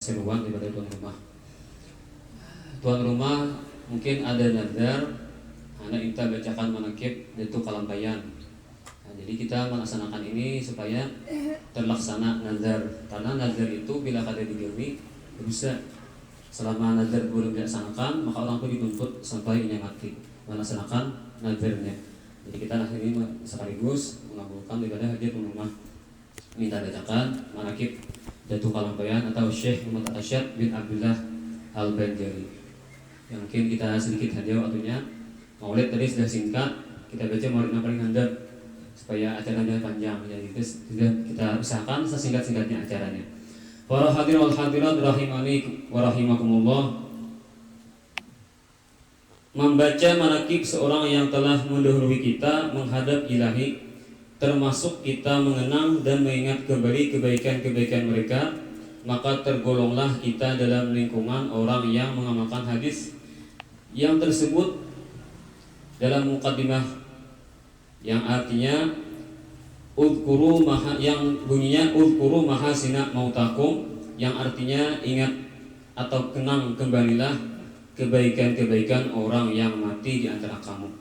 seruan daripada tuan rumah. Tuan rumah mungkin ada nazar, anak kita bacakan manakib itu kalampayan. Nah, jadi kita melaksanakan ini supaya terlaksana nazar. Karena nazar itu bila kada digawi bisa. Selama nazar belum dilaksanakan, maka orang itu dituntut sampai ia mati melaksanakan nazarnya. Jadi kita hari ini sekaligus mengabulkan daripada hadiah tuan rumah. Minta bacakan manakib Datuk Kalampayan atau Syekh Muhammad Arsyad bin Abdullah Al-Banjari. Yang mungkin kita sedikit hadiah waktunya. Maulid tadi sudah singkat, kita baca maulidnya paling handap supaya acaranya panjang. Jadi itu sudah kita usahakan sesingkat-singkatnya acaranya. Para hadirin wal hadirat rahimani wa rahimakumullah. Membaca manakib seorang yang telah mendahului kita menghadap Ilahi, termasuk kita mengenang dan mengingat kembali kebaikan-kebaikan mereka, maka tergolonglah kita dalam lingkungan orang yang mengamalkan hadis yang tersebut dalam mukaddimah, yang artinya yang bunyinya udhkuru mahasina mautakum, yang artinya ingat atau kenang kembalilah kebaikan-kebaikan orang yang mati di antara kamu.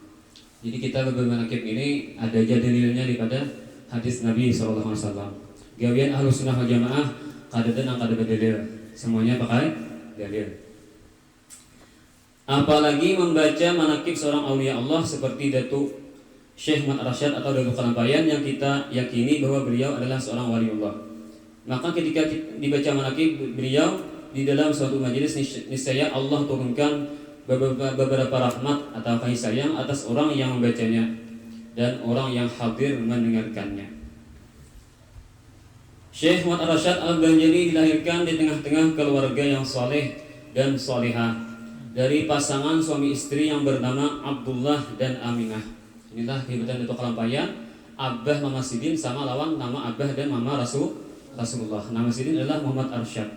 Jadi kita beberapa manakib ini ada aja dalilnya daripada hadis Nabi SAW. Gawian Ahlus Sunnah wal Jamaah kada dan kada berdalil, semuanya pakai dalil. Apalagi membaca manakib seorang aulia Allah seperti Datuk Syekh Muhammad Arsyad atau Datuk Kalampayan yang kita yakini bahwa beliau adalah seorang waliullah. Maka ketika dibaca manakib beliau di dalam suatu majelis, niscaya Allah turunkan beberapa rahmat atau kasih sayang atas orang yang membacanya dan orang yang hadir mendengarkannya. Syekh Muhammad Arsyad Al-Banjari dilahirkan di tengah-tengah keluarga yang soleh dan solehah dari pasangan suami istri yang bernama Abdullah dan Aminah. Inilah kehidupan Datuk Kalampayan, Abah Mama Sidin sama lawan nama Abah dan Mama Rasulullah. Nama Sidin adalah Muhammad Arsyad.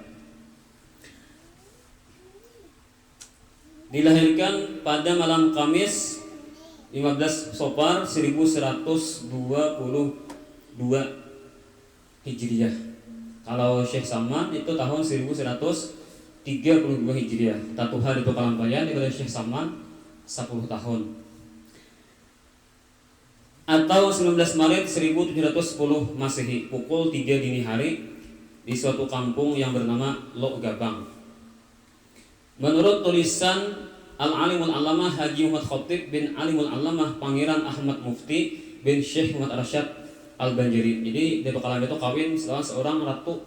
Dilahirkan pada malam Kamis 15 Safar 1122 Hijriah. Kalau Syekh Salman itu tahun 1132 Hijriah. Tatuhan itu Kalampayan daripada Syekh Salman 10 tahun. Atau 19 Maret 1710 Masehi, pukul 3 dini hari di suatu kampung yang bernama Lok Gabang. Menurut tulisan Al-Alimul Allamah Haji Muhammad Khatib bin Alimul Allamah Pangeran Ahmad Mufti bin Syekh Muhammad Arsyad Al-Banjari. Jadi Datuk Kalampayan itu kawin seorang ratu,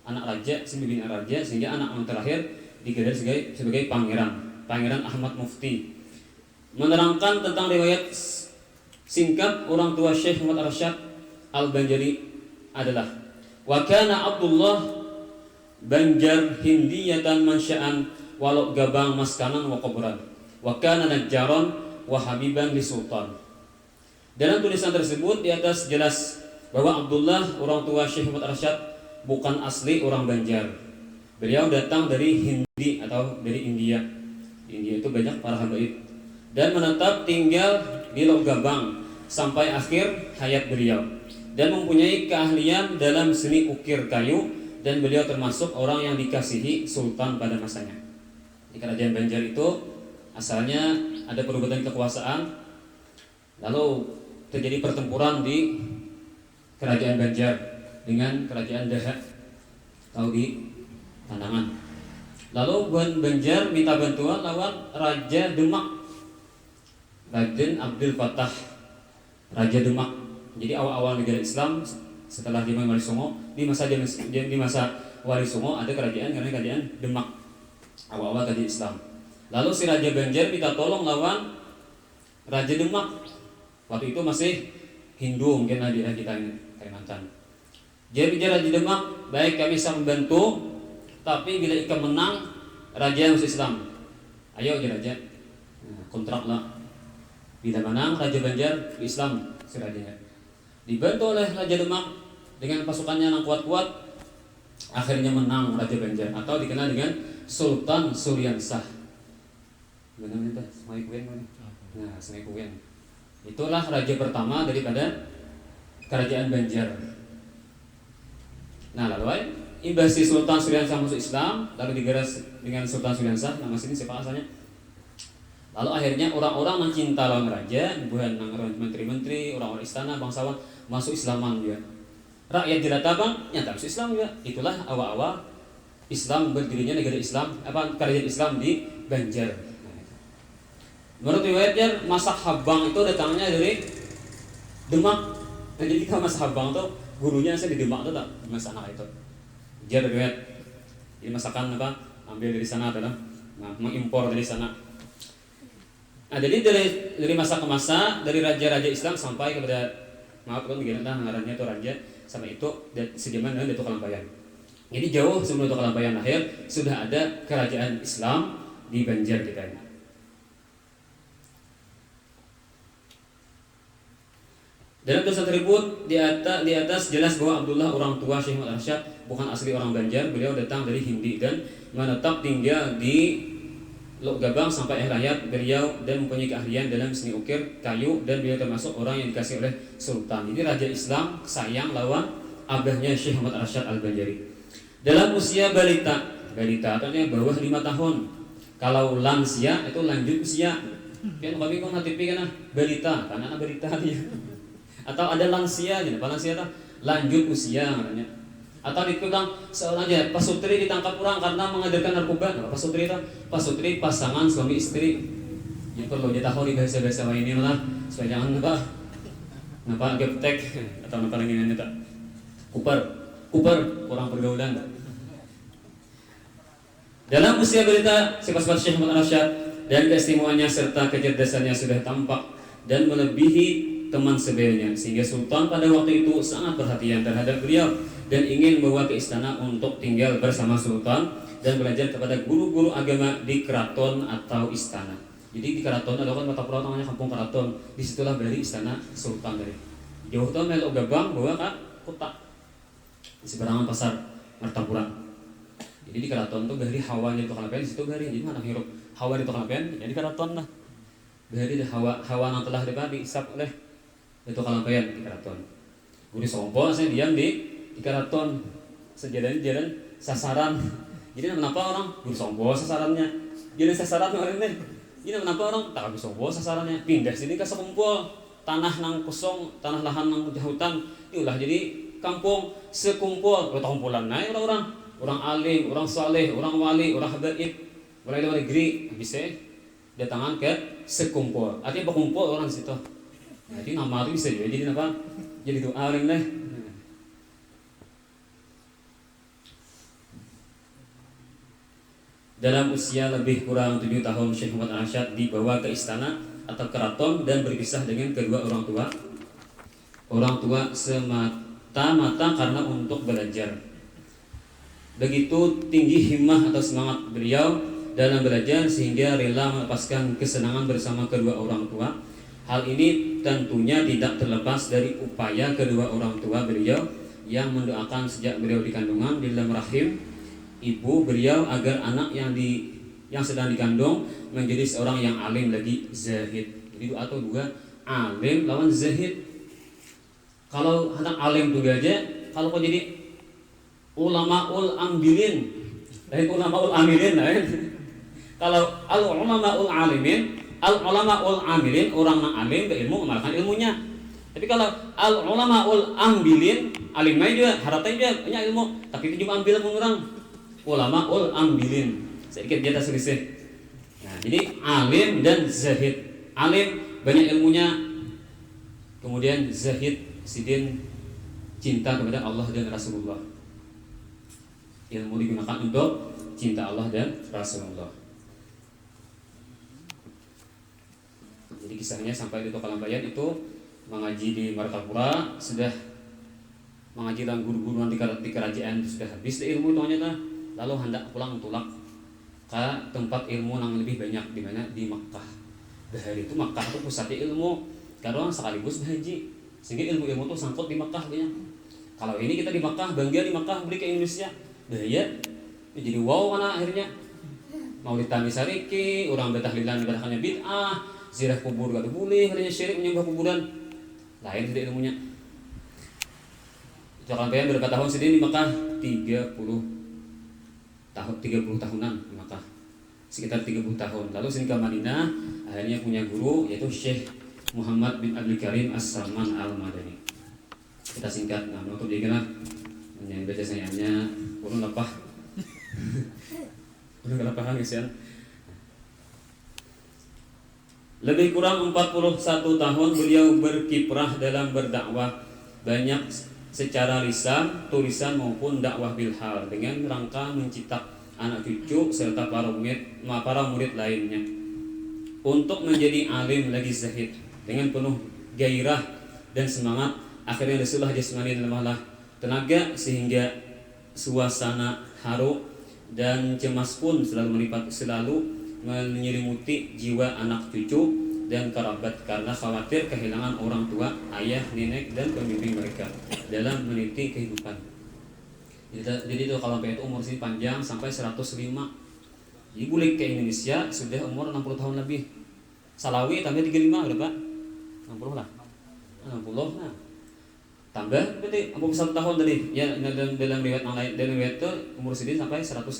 anak raja, sembilan raja, sehingga anak yang terakhir digelar sebagai Pangeran Ahmad Mufti. Menerangkan tentang riwayat singkat orang tua Syekh Muhammad Arsyad Al-Banjari adalah wa kana Abdullah Banjar Hindiyatan mansya'an walau Gabang maskanan wa kubran wa kana najjaran wa habiban li sultan. Dalam tulisan tersebut di atas jelas bahwa Abdullah orang tua Syekh Muhammad Arsyad bukan asli orang Banjar. Beliau datang dari Hindi atau dari India. Di India itu banyak para habaib dan menetap tinggal di Lok Gabang sampai akhir hayat beliau dan mempunyai keahlian dalam seni ukir kayu, dan beliau termasuk orang yang dikasihi sultan pada masanya. Di kerajaan Banjar itu asalnya ada perebutan kekuasaan, lalu terjadi pertempuran di kerajaan Banjar dengan kerajaan Dahak atau di Tanangan. Lalu Banjar minta bantuan lawan Raja Demak, Raden Abdul Fattah, Raja Demak. Jadi awal-awal negara Islam setelah Zaman Wali Songo, di masa Wali Songo ada kerajaan Demak. Awal-awal kerajaan Islam. Lalu si Raja Banjar minta tolong lawan Raja Demak. Waktu itu masih Hindu, mungkin di kita Kalimantan. Jadi Raja Demak, baik kami bisa membantu, tapi bila ikan menang, Raja masih Islam. Ayo Raja, kontrak lah. Bila menang Raja Banjar Islam si rajanya. Dibantu oleh Raja Demak dengan pasukannya yang kuat-kuat, akhirnya menang Raja Banjar atau dikenal dengan Sultan Suryansah. Benar itu, Semai Kuyen. Nah, Semai Kuyen. Itulah raja pertama daripada kerajaan Banjar. Nah, lalu invasi Sultan Suliansah masuk Islam, lalu digaras dengan Sultan Suliansah, nama sini siapa asalnya? Lalu akhirnya orang-orang mencinta lawan raja, bukan menteri-menteri, orang-orang istana, bangsawan masuk Islaman juga. Rakyat jelata bang, nyata masuk Islam juga. Itulah awal-awal Islam berdirinya negara Islam, kerajaan Islam di Banjar. Menurut riwayatnya Masak Habang itu datangnya dari Demak. Jadi kita Masak Habang itu gurunya saya di Demak itu tak masa anak itu. Dia riwayat. Jadi masakan ambil dari sana adalah mengimpor dari sana. Nah, jadi dari masa ke masa, dari raja-raja Islam sampai kepada ngarannya itu raja sampai itu sediaman dengan Datuk Kalampayan. Jadi jauh sebelum Datuk Kalampayan lahir sudah ada kerajaan Islam di Banjar kita ini. Dalam tulisan tersebut di atas jelas bahwa Abdullah orang tua Syekh Muhammad Arsyad bukan asli orang Banjar, beliau datang dari Hindi dan menetap tinggal di Lok Gabang sampai akhir hayat beliau dan mempunyai keahlian dalam seni ukir kayu dan beliau termasuk orang yang dikasih oleh Sultan. Ini raja Islam sayang lawan abahnya Syekh Muhammad Arsyad Al-Banjari. Dalam usia balita artinya bawah 5 tahun. Kalau lansia itu lanjut usia. Kan kami kok hati kan balita, karena anak balita dia. Atau ada lansia gitu. Lansia itu lanjut usia namanya. Atau dipegang seorang aja pasutri ditangkap orang karena mengadarkan narkoba. Pasutri itu pasangan suami istri. Yang perlu dia tahu di bahasa-bahasa ini lah supaya jangan napa geptek atau napa lagi ini tak kuper kurang pergaulan. Dalam usia balita sifat-sifat Syekh Muhammad Arsyad dan keistimewaannya serta kecerdasannya sudah tampak dan melebihi teman sebayanya, sehingga Sultan pada waktu itu sangat perhatian terhadap beliau dan ingin membawa ke istana untuk tinggal bersama Sultan dan belajar kepada guru-guru agama di keraton atau istana. Jadi di keraton ada kan kota pulau namanya Kampung Keraton. Disitulah dari istana Sultan dari. Jauh tuh melok Gabang bawa ke kota di seberangan pasar Martapura. Jadi di keraton tuh dari hawanya itu kalapen situ dari. Jadi mana hirup hawa itu kalapen jadi keraton lah. Dari hawa yang telah diisap oleh itu kalapen di keraton. Guru sompo saya diam di keraton sejalan sasaran. Jadi kenapa orang guru sompo sasarannya jadi sasaran orang ini. Jadi kenapa orang tak guru sompo sasarannya pindah sini ke sekumpul tanah nang kosong, tanah lahan nang hutan. Itulah jadi kampung sekumpul kumpulan naik orang alim, orang saleh, orang wali, orang habaib, orang luar negeri bisa datangan ke sekumpul. Artinya berkumpul orang di situ. Jadi nama itu bisa jadi apa? Jadi doa orang deh. Dalam usia lebih kurang 7 tahun Syekh Muhammad Arsyad dibawa ke istana atau keraton dan berpisah dengan kedua orang tua. Orang tua semata-mata karena untuk belajar. Begitu tinggi himmah atau semangat beliau dalam belajar sehingga rela melepaskan kesenangan bersama kedua orang tua. Hal ini tentunya tidak terlepas dari upaya kedua orang tua beliau yang mendoakan sejak beliau di kandungan di dalam rahim ibu beliau agar anak yang sedang dikandung menjadi seorang yang alim lagi zahid. Jadi doa atau dua alim lawan zahid. Kalau anak alim itu aja, kalau kau jadi ulamaul ambilin, lain ulamaul amilin lain. Kalau al ulamaul alimin, al ulamaul amilin orang yang alim berilmu mengamalkan ilmunya. Tapi kalau al ulamaul ambilin, alimnya juga harapnya juga punya ilmu, tapi itu cuma ambil orang. Ulamaul ambilin sedikit di atas selisih. Nah, jadi alim dan zahid. Alim banyak ilmunya, kemudian zahid sidin cinta kepada Allah dan Rasulullah. Ilmu digunakan untuk cinta Allah dan Rasulullah. Jadi kisahnya sampai di Tokalambayan itu mengaji di Martapura, sudah mengaji dan guru-guru di kerajaan sudah habis ilmu itu lah. Lalu hendak pulang tulak ke tempat ilmu yang lebih banyak di mana di Makkah. Dari itu Makkah itu pusatnya ilmu. Karena sekaligus berhaji sehingga ilmu-ilmu itu sangkut di Makkah banyak. Kalau ini kita di Makkah, bangga di Makkah beli ke Indonesia. Bahaya. Jadi wow mana akhirnya mau ditami sariki, orang bertahlilan ibadahnya bid'ah, ziarah kubur gak boleh, katanya syirik menyembah kuburan. Lain tidak ilmunya. Jangan bayang berapa tahun sedih di Makkah 30 tahunan di Makkah, sekitar 30 tahun. Lalu sini ke Madinah, akhirnya punya guru yaitu Syekh Muhammad bin Abdul Karim As-Salman Al-Madani. Kita singkat, nah menutup dia kena yang baca sayangnya urun lepah urun kelapahan kesian. Lebih kurang 41 tahun beliau berkiprah dalam berdakwah, banyak secara lisan, tulisan maupun dakwah bilhal dengan rangka mencetak anak cucu serta para murid lainnya untuk menjadi alim lagi zahid. Dengan penuh gairah dan semangat, akhirnya Rasulullah jasmani dan malah tenaga sehingga suasana haru dan cemas pun selalu menyelimuti jiwa anak cucu dan kerabat karena khawatir kehilangan orang tua, ayah, nenek dan pembimbing mereka dalam meniti kehidupan. Jadi itu kalau sampai itu umur sini panjang sampai 105. Jadi balik ke Indonesia sudah umur 60 tahun lebih. Salawi tambah 35 berapa? 60 lah. 60 nah. Tambah berarti 41 tahun tadi. Ya dalam riwayat yang lain, dalam riwayat itu umur sini sampai 105.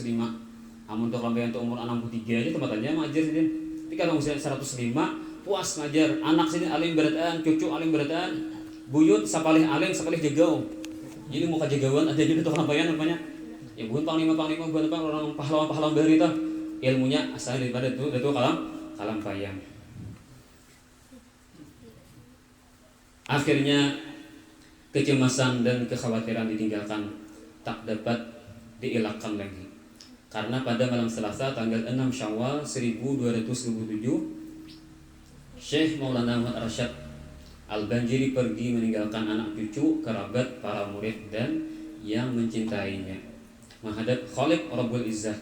Amun untuk sampai untuk umur 63 aja tempatannya ngajar sini. Tapi kalau usia 105 puas ngajar. Anak sini alim berataan, cucu alim berataan, buyut sapalih alim, sapalih jegau. Jadi muka jegauan ada juga tukang lampayan namanya. Ya bukan panglima bukan apa orang pahlawan baru itu. Ilmunya asal daripada itu kalampayang. Akhirnya kecemasan dan kekhawatiran ditinggalkan, tak dapat dielakkan lagi. Karena pada malam Selasa tanggal 6 Syawal 1227, Syekh Maulana Muhammad Arsyad Al-Banjiri pergi meninggalkan anak cucu, kerabat, para murid dan yang mencintainya, menghadap Khaliq Rabbul Izzah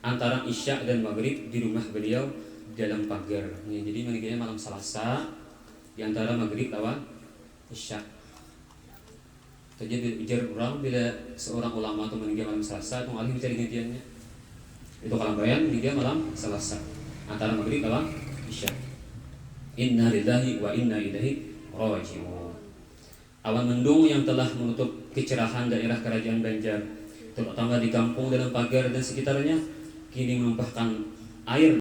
antara Isya dan Maghrib di rumah beliau dalam pagar. Jadi meninggalnya malam Selasa di antara Maghrib lawan Isya. Jadi bijar orang bila seorang ulama itu meninggal malam Selasa, itu alih mencari gantiannya. Itu kalampayan meninggal malam Selasa antara Maghrib lawan Isya. Inna lillahi wa inna ilaihi raji'un. Awan mendung yang telah menutup kecerahan daerah kerajaan Banjar, terutama di kampung dalam pagar dan sekitarnya, kini menumpahkan air